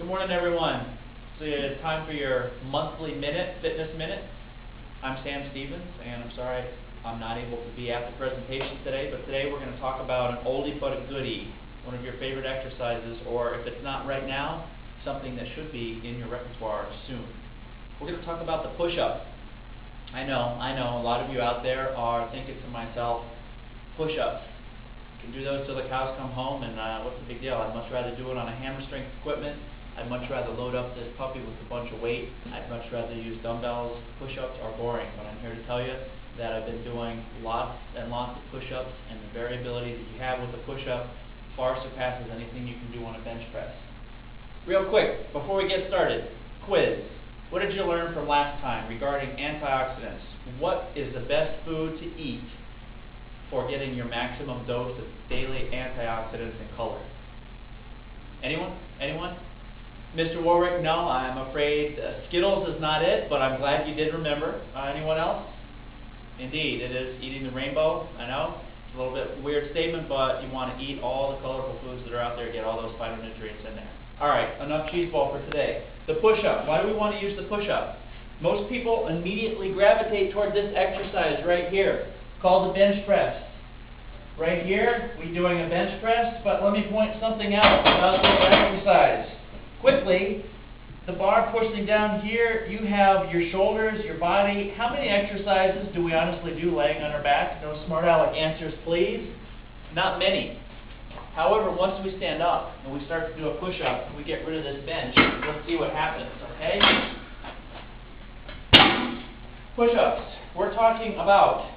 Good morning, everyone. So it's time for your monthly fitness minute. I'm Sam Stevens, and I'm sorry I'm not able to be at the presentation today, but today we're going to talk about an oldie but a goodie, one of your favorite exercises, or if it's not right now, something that should be in your repertoire soon. We're going to talk about the push-up. I know, a lot of you out there are thinking to myself, push-ups. You can do those till the cows come home, and what's the big deal? I'd much rather do it on a hammer strength equipment. I'd much rather load up this puppy with a bunch of weight. I'd much rather use dumbbells. Push-ups are boring, but I'm here to tell you that I've been doing lots and lots of push-ups, and the variability that you have with a push-up far surpasses anything you can do on a bench press. Real quick, before we get started, quiz. What did you learn from last time regarding antioxidants? What is the best food to eat for getting your maximum dose of daily antioxidants and color? Anyone? Anyone? Mr. Warwick, no, I'm afraid Skittles is not it, but I'm glad you did remember. Anyone else? Indeed, it is eating the rainbow. I know, it's a little bit weird statement, but you want to eat all the colorful foods that are out there, get all those phytonutrients in there. All right, enough cheese ball for today. The push-up. Why do we want to use the push-up? Most people immediately gravitate toward this exercise right here, called the bench press. Right here, we're doing a bench press, but let me point something out about this exercise. Quickly, the bar pushing down here, you have your shoulders, your body. How many exercises do we honestly do laying on our back? No smart aleck answers, please. Not many. However, once we stand up and we start to do a push-up, we get rid of this bench. Let's see what happens, okay? Push-ups. We're talking about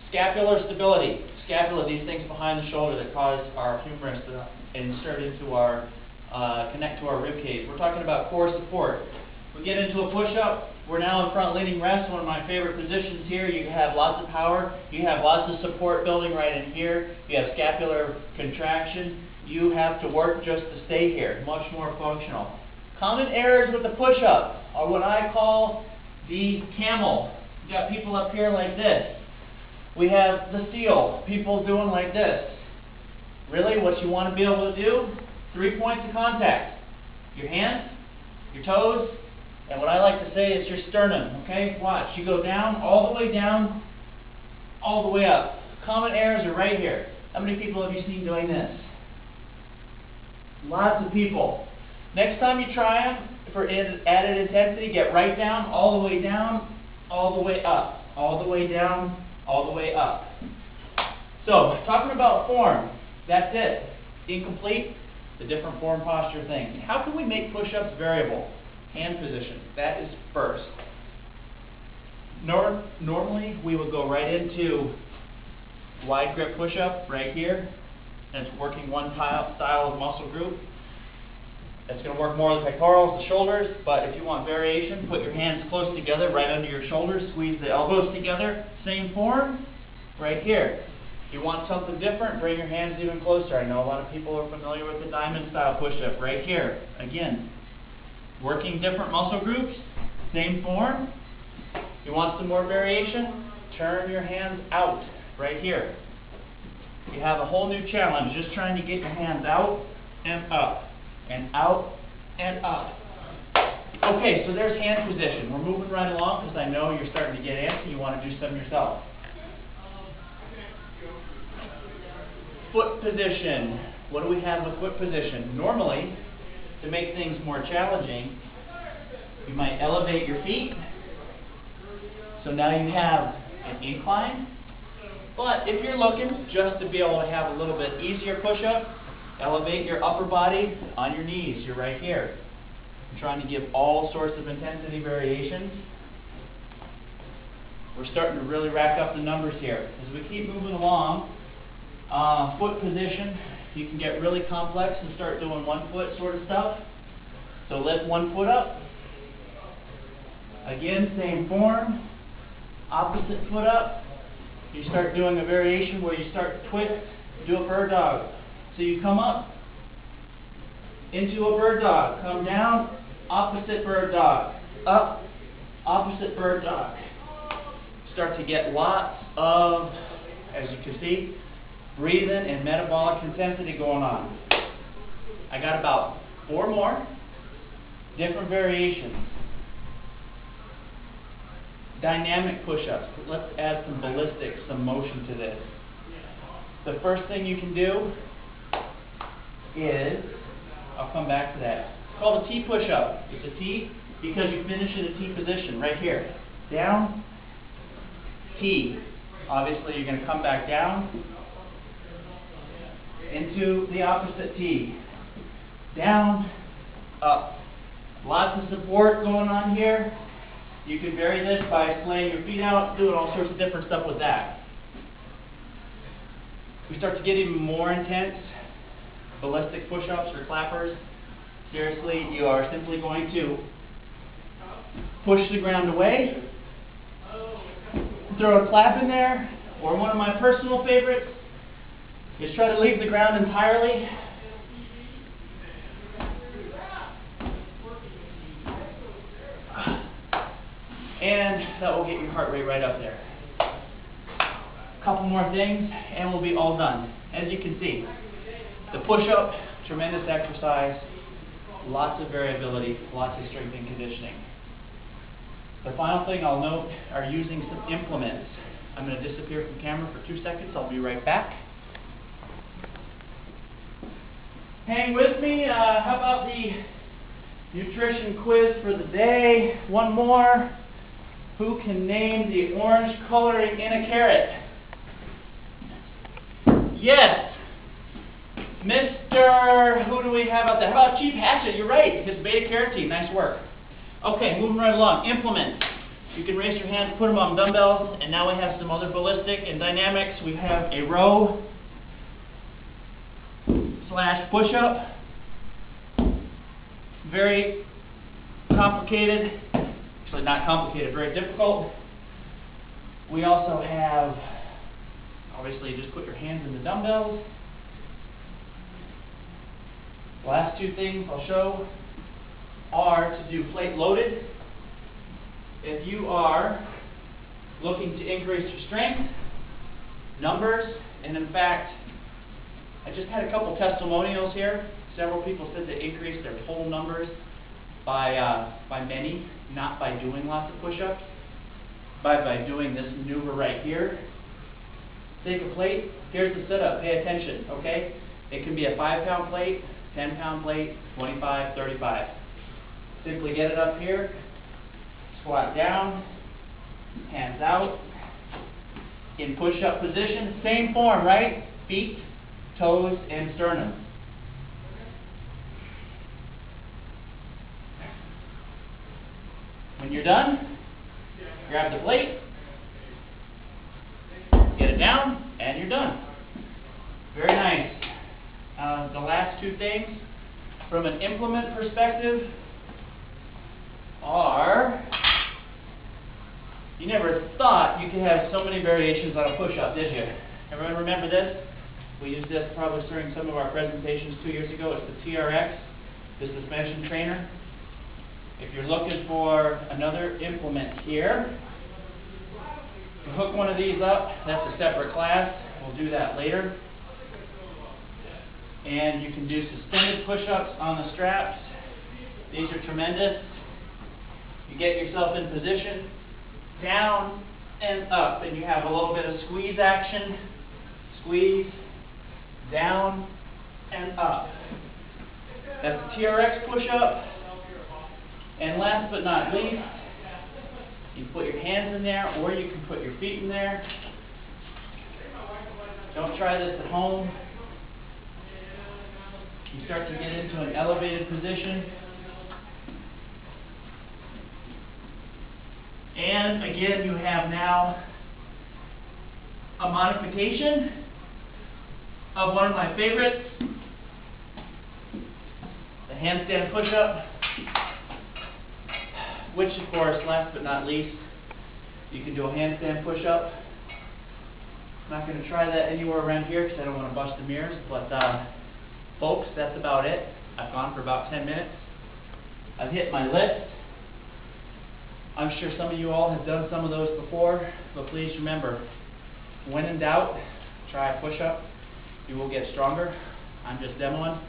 scapular stability. Scapula, these things behind the shoulder that cause our humerus to insert into our connect to our rib cage. We're talking about core support. We get into a push-up. We're now in front leaning rest, one of my favorite positions here. You have lots of power. You have lots of support building right in here. You have scapular contraction. You have to work just to stay here. Much more functional. Common errors with the push-up are what I call the camel. You got people up here like this. We have the seal. People doing like this. Really, what you want to be able to do? 3 points of contact. Your hands, your toes, and what I like to say is your sternum, okay? Watch. You go down, all the way up. Common errors are right here. How many people have you seen doing this? Lots of people. Next time you try them for added intensity, get right down, all the way down, all the way up, all the way down, all the way up. So, talking about form, that's it. Incomplete. The different form posture things. How can we make push-ups variable? Hand position. That is first. Normally, we would go right into wide grip push-up right here. And it's working one style of muscle group. It's going to work more of the pectorals, the shoulders. But if you want variation, put your hands close together right under your shoulders. Squeeze the elbows together. Same form right here. You want something different, bring your hands even closer. I know a lot of people are familiar with the diamond style push-up right here. Again, working different muscle groups, same form. You want some more variation? Turn your hands out right here. You have a whole new challenge just trying to get your hands out and up and out and up. Okay, so there's hand position. We're moving right along because I know you're starting to get antsy. You want to do some yourself. Foot position. What do we have with foot position? Normally, to make things more challenging, you might elevate your feet. So now you have an incline. But if you're looking just to be able to have a little bit easier push-up, elevate your upper body on your knees. You're right here. I'm trying to give all sorts of intensity variations. We're starting to really rack up the numbers here. As we keep moving along, foot position, you can get really complex and start doing one foot sort of stuff. So lift one foot up. Again, same form. Opposite foot up. You start doing a variation where you start to twist, do a bird dog. So you come up into a bird dog, come down, opposite bird dog, up, opposite bird dog. Start to get lots of, as you can see, breathing and metabolic intensity going on. I got about 4 more. Different variations. Dynamic push-ups. Let's add some ballistic, some motion to this. The first thing you can do is, I'll come back to that. It's called a T push-up. It's a T because you finish in a T position right here. Down, T. Obviously you're going to come back down into the opposite T. Down, up. Lots of support going on here. You can vary this by slaying your feet out, doing all sorts of different stuff with that. We start to get even more intense. Ballistic push-ups or clappers. Seriously, you are simply going to push the ground away, throw a clap in there, or one of my personal favorites is try to leave the ground entirely. And that will get your heart rate right up there. A couple more things and we'll be all done. As you can see, the push-up, tremendous exercise, lots of variability, lots of strength and conditioning. The final thing I'll note are using some implements. I'm going to disappear from camera for 2 seconds. I'll be right back. Hang with me. How about the nutrition quiz for the day? One more. Who can name the orange coloring in a carrot? Yes. Mr. Who do we have out there? How about Chief Hatchet? You're right. It's beta carotene. Nice work. Okay, moving right along. Implement. You can raise your hands, put them on dumbbells, and now we have some other ballistic and dynamics. We have a row / push-up. Very complicated. Actually, not complicated, very difficult. We also have, obviously, just put your hands in the dumbbells. The last two things I'll show are to do plate loaded. If you are looking to increase your strength, numbers, and in fact, I just had a couple testimonials here. Several people said they increased their total numbers by many, not by doing lots of push-ups, but by doing this maneuver right here. Take a plate. Here's the setup. Pay attention, okay? It can be a 5-pound plate, 10-pound plate, 25, 35. Simply get it up here, squat down, hands out, in push-up position. Same form, right? Feet, toes, and sternum. When you're done, grab the plate, get it down, and you're done. Very nice. The last two things, from an implement perspective, are, you never thought you could have so many variations on a push-up, did you? Everyone remember this? We used this probably during some of our presentations 2 years ago. It's the TRX, the suspension trainer. If you're looking for another implement here, you hook one of these up. That's a separate class. We'll do that later. And you can do suspended push-ups on the straps. These are tremendous. You get yourself in position, down and up, and you have a little bit of squeeze action. Squeeze, down and up. That's the TRX push-up. And last but not least, you can put your hands in there or you can put your feet in there. Don't try this at home. You start to get into an elevated position. And again, you have now a modification of one of my favorites, the handstand push-up, which of course, last but not least, you can do a handstand push-up. I'm not going to try that anywhere around here because I don't want to bust the mirrors, but folks, that's about it. I've gone for about 10 minutes. I've hit my list. I'm sure some of you all have done some of those before, but please remember, when in doubt, try a push-up. You will get stronger. I'm just demoing,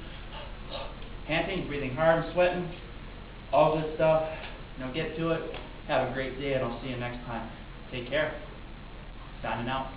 panting, breathing hard, sweating. All good stuff. Get to it. Have a great day, and I'll see you next time. Take care. Signing out.